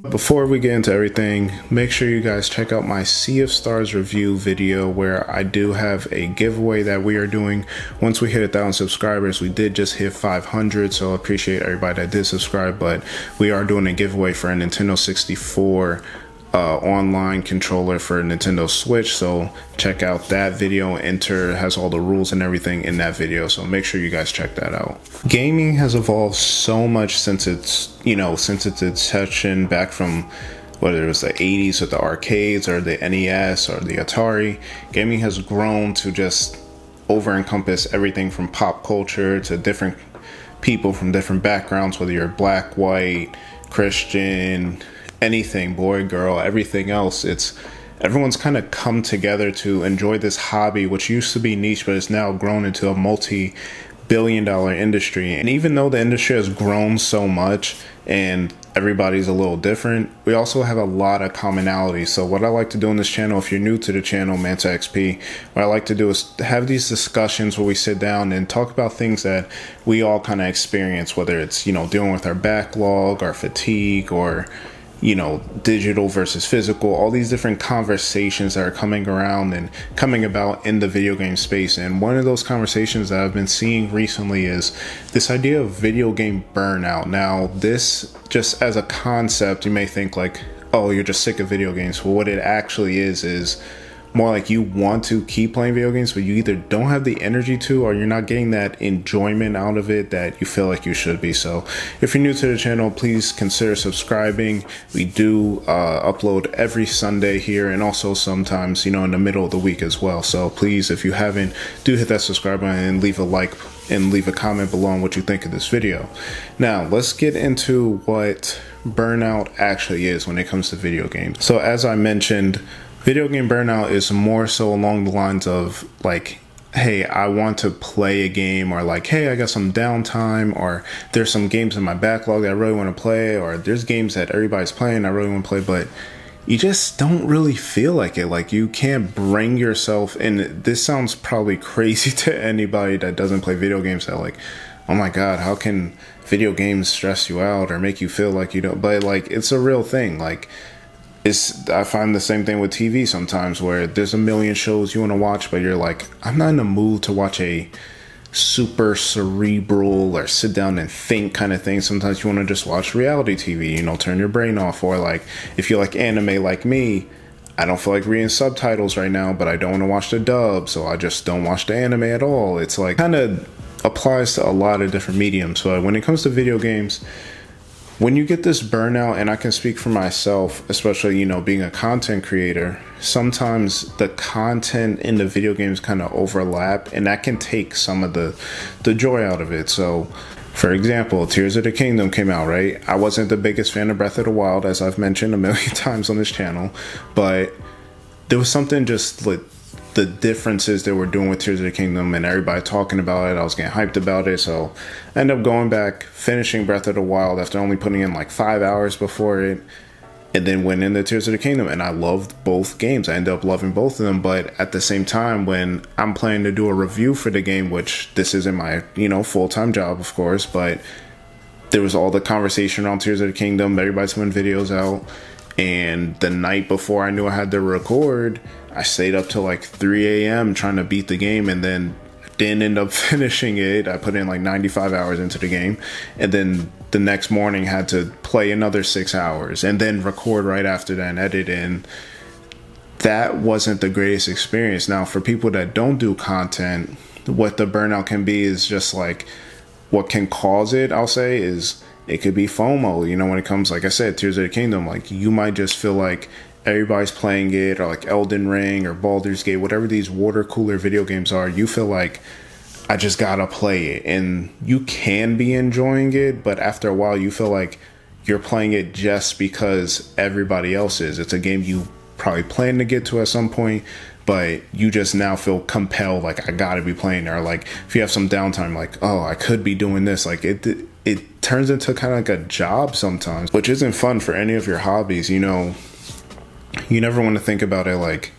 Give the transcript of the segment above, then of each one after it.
Before we get into everything, make sure you guys check out my Sea of Stars review video where I do have a giveaway that we are doing. Once we hit 1,000 subscribers, we did just hit 500, so I appreciate everybody that did subscribe, but we are doing a giveaway for a Nintendo 64 online controller for Nintendo Switch, so check out that video. Enter has all the rules and everything in that video, so make sure you guys check that out. Gaming has evolved so much since its inception back from whether it was the 80s with the arcades or the NES or the Atari. Gaming has grown to just over encompass everything from pop culture to different people from different backgrounds, whether you're black, white, Christian, anything, boy, girl, everything else. Everyone's kind of come together to enjoy this hobby, which used to be niche, but it's now grown into a multi-billion-dollar industry. And even though the industry has grown so much and everybody's a little different, we also have a lot of commonality. So what I like to do on this channel, if you're new to the channel, Manta XP, what I like to do is have these discussions where we sit down and talk about things that we all kind of experience, whether it's, dealing with our backlog, our fatigue, or digital versus physical, all these different conversations that are coming around and coming about in the video game space. And one of those conversations that I've been seeing recently is this idea of video game burnout. Now, this, just as a concept, you may think like, oh, you're just sick of video games. But what it actually is more like you want to keep playing video games, but you either don't have the energy to, or you're not getting that enjoyment out of it that you feel like you should be. So if you're new to the channel, please consider subscribing. We do upload every Sunday here, and also sometimes, in the middle of the week as well. So please, if you haven't, do hit that subscribe button and leave a like and leave a comment below on what you think of this video. Now, let's get into what burnout actually is when it comes to video games. So as I mentioned, video game burnout is more so along the lines of like, hey, I want to play a game, or like, hey, I got some downtime, or there's some games in my backlog that I really want to play, or there's games that everybody's playing I really want to play, but you just don't really feel like it. Like, you can't bring yourself, and this sounds probably crazy to anybody that doesn't play video games, that like, oh my god, how can video games stress you out or make you feel like you don't, but like, it's a real thing. Like, I find the same thing with TV sometimes, where there's a million shows you want to watch, but you're like, I'm not in the mood to watch a super cerebral or sit down and think kind of thing. Sometimes you want to just watch reality TV, turn your brain off. Or like, if you like anime like me, I don't feel like reading subtitles right now, but I don't want to watch the dub, so I just don't watch the anime at all. It's like, kind of applies to a lot of different mediums. So when it comes to video games, when you get this burnout, and I can speak for myself, especially, being a content creator, sometimes the content in the video games kind of overlap, and that can take some of the joy out of it. So, for example, Tears of the Kingdom came out, right? I wasn't the biggest fan of Breath of the Wild, as I've mentioned a million times on this channel, but there was something just like the differences they were doing with Tears of the Kingdom, and everybody talking about it. I was getting hyped about it, so I ended up going back, finishing Breath of the Wild after only putting in like 5 hours before it, and then went into Tears of the Kingdom, and I loved both games. I ended up loving both of them, but at the same time, when I'm planning to do a review for the game, which this isn't my, full-time job, of course, but there was all the conversation around Tears of the Kingdom, everybody's putting videos out, and the night before I knew I had to record, I stayed up till like 3 a.m. trying to beat the game, and then didn't end up finishing it. I put in like 95 hours into the game, and then the next morning had to play another 6 hours and then record right after that and edit in. That wasn't the greatest experience. Now, for people that don't do content, what the burnout can be is just like, what can cause it, I'll say, is it could be FOMO. When it comes, like I said, Tears of the Kingdom, like, you might just feel like everybody's playing it, or like Elden Ring or Baldur's Gate, whatever these water cooler video games are, you feel like, I just gotta play it. And you can be enjoying it, but after a while you feel like you're playing it just because everybody else is. It's a game you probably plan to get to at some point, but you just now feel compelled, like, I gotta be playing it. Or like, if you have some downtime, like, oh, I could be doing this. Like, it turns into kind of like a job sometimes, which isn't fun for any of your hobbies. You never want to think about it like,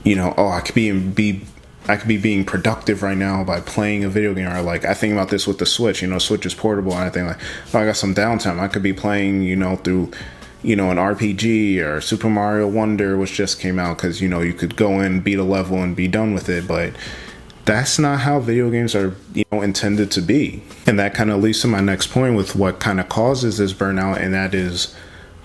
oh, I could be I could be being productive right now by playing a video game. Or like, I think about this with the Switch, Switch is portable, and I think like, oh, I got some downtime. I could be playing, through, an RPG or Super Mario Wonder, which just came out, because, you could go in, beat a level, and be done with it. But that's not how video games are, intended to be. And that kind of leads to my next point with what kind of causes this burnout, and that is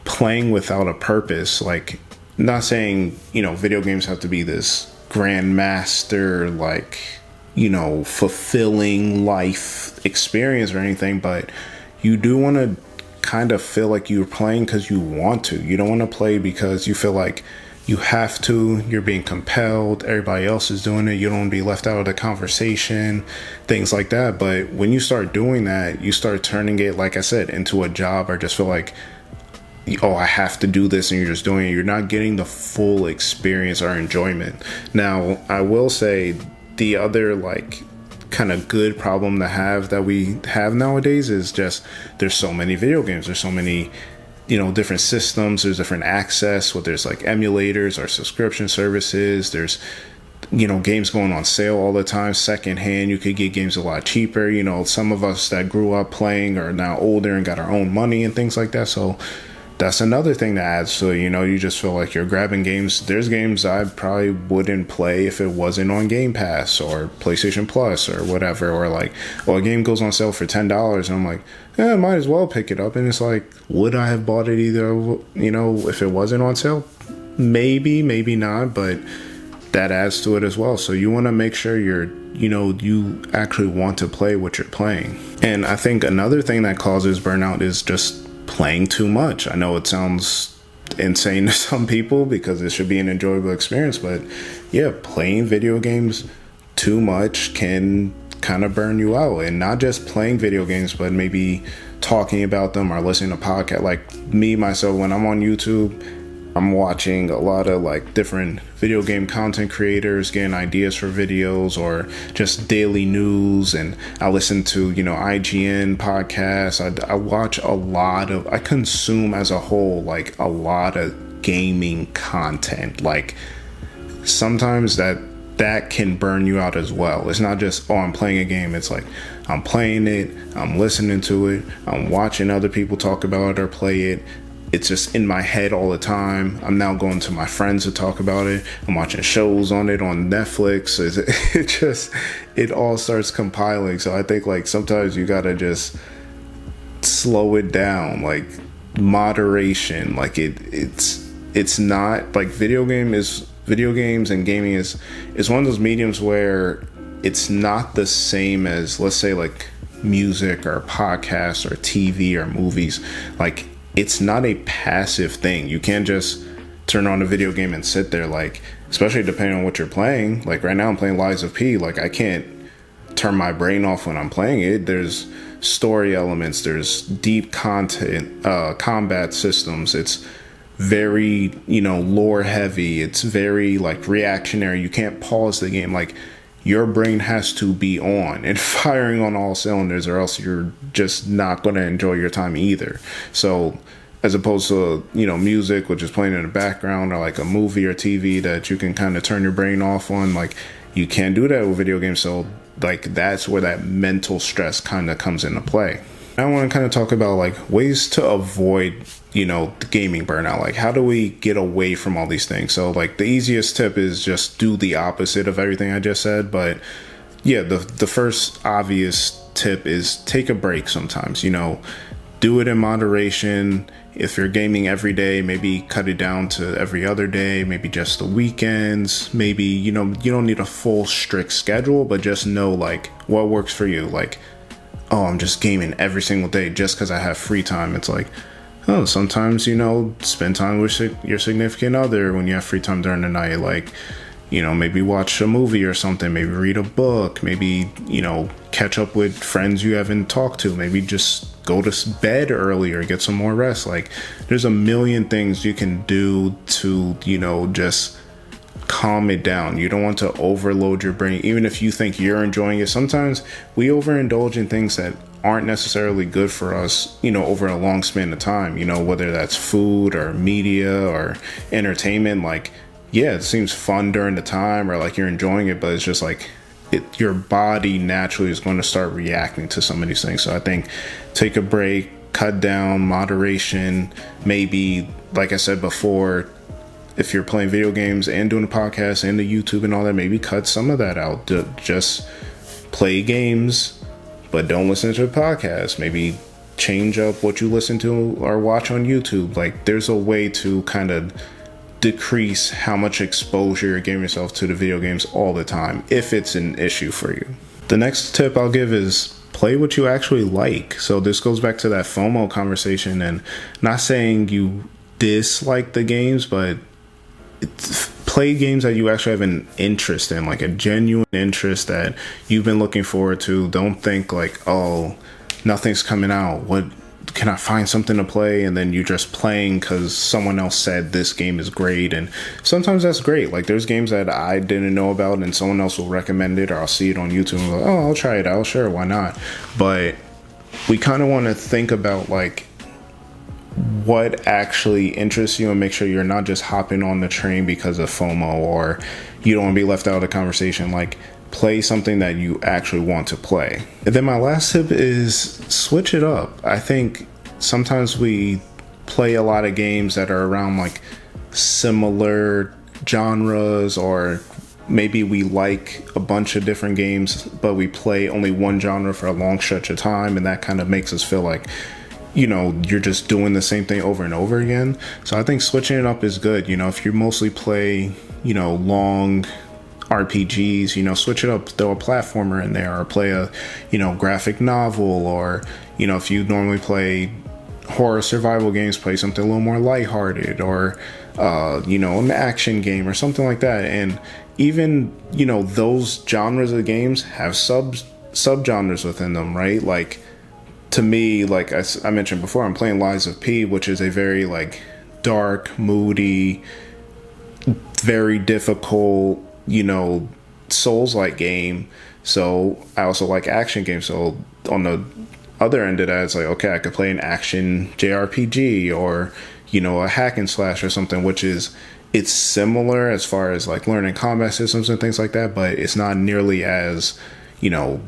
playing without a purpose. Like, not saying, video games have to be this grandmaster, like, fulfilling life experience or anything, but you do want to kind of feel like you're playing because you want to. You don't want to play because you feel like you have to, you're being compelled, everybody else is doing it, you don't want to be left out of the conversation, things like that. But when you start doing that, you start turning it, like I said, into a job, or just feel like, oh, I have to do this, and you're just doing it. You're not getting the full experience or enjoyment. Now, I will say the other, like, kind of good problem to have that we have nowadays is just there's so many video games. There's so many, different systems. There's different access. There's like emulators or subscription services. There's, games going on sale all the time, secondhand. You could get games a lot cheaper. Some of us that grew up playing are now older and got our own money and things like that. So that's another thing that adds to it. You just feel like you're grabbing games. There's games I probably wouldn't play if it wasn't on Game Pass or PlayStation Plus or whatever. Or like, well, a game goes on sale for $10, and I'm like, yeah, I might as well pick it up. And it's like, would I have bought it either, if it wasn't on sale? Maybe, maybe not, but that adds to it as well. So you want to make sure you actually want to play what you're playing. And I think another thing that causes burnout is just playing too much. I know it sounds insane to some people because it should be an enjoyable experience, but yeah, playing video games too much can kind of burn you out. And not just playing video games, but maybe talking about them or listening to podcasts. Like me, myself, when I'm on YouTube, I'm watching a lot of like different video game content creators, getting ideas for videos, or just daily news. And I listen to, IGN podcasts. I watch I consume as a whole, like a lot of gaming content. Like sometimes that can burn you out as well. It's not just, oh, I'm playing a game. It's like, I'm playing it, I'm listening to it, I'm watching other people talk about it or play it. It's just in my head all the time. I'm now going to my friends to talk about it. I'm watching shows on it on Netflix. It all starts compiling. So I think like sometimes you gotta just slow it down, like moderation. Like it's not like video games and gaming is one of those mediums where it's not the same as, let's say, like music or podcasts or TV or movies. Like, it's not a passive thing. You can't just turn on a video game and sit there, like, especially depending on what you're playing. Like right now I'm playing Lies of P. Like I can't turn my brain off when I'm playing it. There's story elements, there's deep content, combat systems. It's very, lore heavy. It's very like reactionary. You can't pause the game. Like your brain has to be on and firing on all cylinders, or else you're just not going to enjoy your time either. So as opposed to, music, which is playing in the background, or like a movie or TV that you can kind of turn your brain off on, like you can't do that with video games. So like that's where that mental stress kind of comes into play. I want to kind of talk about like ways to avoid, the gaming burnout. Like how do we get away from all these things? So like the easiest tip is just do the opposite of everything I just said. But yeah, the first obvious tip is take a break sometimes, do it in moderation. If you're gaming every day, maybe cut it down to every other day, maybe just the weekends. Maybe, you don't need a full strict schedule, but just know like what works for you. Like, oh, I'm just gaming every single day just because I have free time. It's like, oh, sometimes, spend time with your significant other when you have free time during the night. Like, maybe watch a movie or something, maybe read a book, maybe, catch up with friends you haven't talked to, maybe just go to bed earlier, get some more rest. Like, there's a million things you can do to, just calm it down. You don't want to overload your brain, even if you think you're enjoying it. Sometimes we overindulge in things that aren't necessarily good for us, over a long span of time, whether that's food or media or entertainment. Like yeah, it seems fun during the time, or like you're enjoying it, but it's just like your body naturally is going to start reacting to some of these things. So I think take a break, cut down, moderation, maybe, like I said before, if you're playing video games and doing a podcast and the YouTube and all that, maybe cut some of that out. Just play games, but don't listen to the podcast. Maybe change up what you listen to or watch on YouTube. Like, there's a way to kind of decrease how much exposure you're giving yourself to the video games all the time, if it's an issue for you. The next tip I'll give is play what you actually like. So this goes back to that FOMO conversation, and not saying you dislike the games, but play games that you actually have an interest in, like a genuine interest that you've been looking forward to. Don't think like, oh, nothing's coming out, what can I find something to play, and then you're just playing because someone else said this game is great. And sometimes that's great. Like, there's games that I didn't know about and someone else will recommend it, or I'll see it on YouTube and go, oh, I'll try it out, sure, why not? But we kind of want to think about like what actually interests you and make sure you're not just hopping on the train because of FOMO, or you don't want to be left out of the conversation. Like, play something that you actually want to play. And then my last tip is switch it up. I think sometimes we play a lot of games that are around like similar genres, or maybe we like a bunch of different games, but we play only one genre for a long stretch of time, and that kind of makes us feel like, you know, you're just doing the same thing over and over again. So I think switching it up is good. You know, if you mostly play, you know, long RPGs, you know, switch it up, throw a platformer in there, or play a, you know, graphic novel, or, you know, if you normally play horror survival games, play something a little more lighthearted, or, you know, an action game or something like that. And even, you know, those genres of games have subgenres within them, right? Like, to me, like I mentioned before, I'm playing Lies of P, which is a very like dark, moody, very difficult, you know, Souls-like game. So I also like action games. So on the other end of that, it's like, okay, I could play an action JRPG, or, you know, a hack and slash or something, which is, it's similar as far as like learning combat systems and things like that, but it's not nearly as, you know,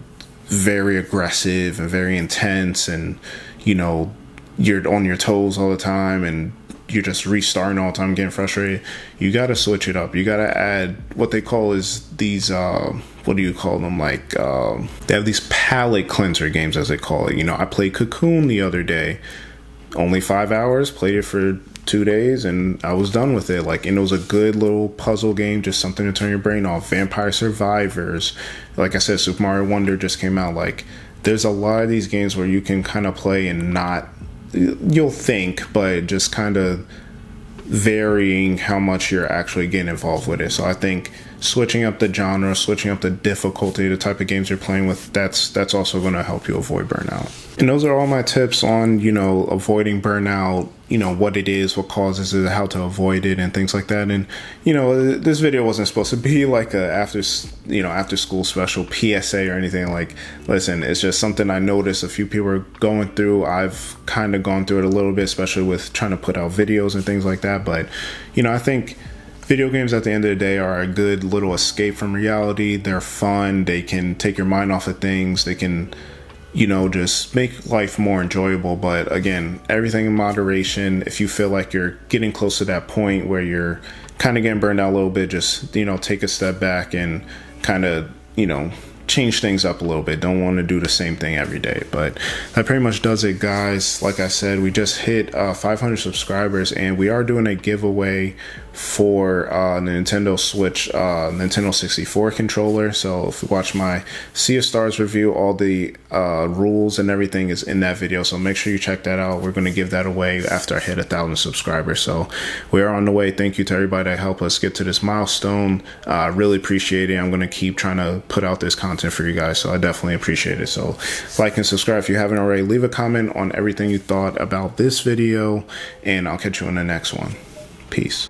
very aggressive and very intense, and, you know, you're on your toes all the time and you're just restarting all the time, getting frustrated. You got to switch it up. You got to add what they call is these, what do you call them? Like, they have these palate cleanser games, as they call it. You know, I played Cocoon the other day, only 5 hours, played it for 2 days, and I was done with it. Like, and it was a good little puzzle game, just something to turn your brain off. Vampire Survivors, like I said, Super Mario Wonder just came out. Like, there's a lot of these games where you can kind of play and not, you'll think, but just kind of varying how much you're actually getting involved with it. So I think switching up the genre, switching up the difficulty, the type of games you're playing with, that's also going to help you avoid burnout. And those are all my tips on, you know, avoiding burnout, you know, what it is, what causes it, how to avoid it, and things like that. And, you know, this video wasn't supposed to be like a after school special PSA or anything. Like, listen, it's just something I noticed a few people are going through. I've kind of gone through it a little bit, especially with trying to put out videos and things like that. But, you know, I think video games at the end of the day are a good little escape from reality. They're fun. They can take your mind off of things. They can, you know, just make life more enjoyable. But again, everything in moderation. If you feel like you're getting close to that point where you're kind of getting burned out a little bit, just, you know, take a step back and kind of, you know, change things up a little bit. Don't want to do the same thing every day. But that pretty much does it, guys. Like I said, we just hit 500 subscribers, and we are doing a giveaway for the Nintendo Switch Nintendo 64 controller. So if you watch my Sea of Stars review, all the rules and everything is in that video, so make sure you check that out. We're going to give that away after I hit 1,000 subscribers. So we are on the way. Thank you to everybody that helped us get to this milestone. Really appreciate it. I'm going to keep trying to put out this content for you guys, so I definitely appreciate it. So like and subscribe if you haven't already. Leave a comment on everything you thought about this video, and I'll catch you in the next one. Peace.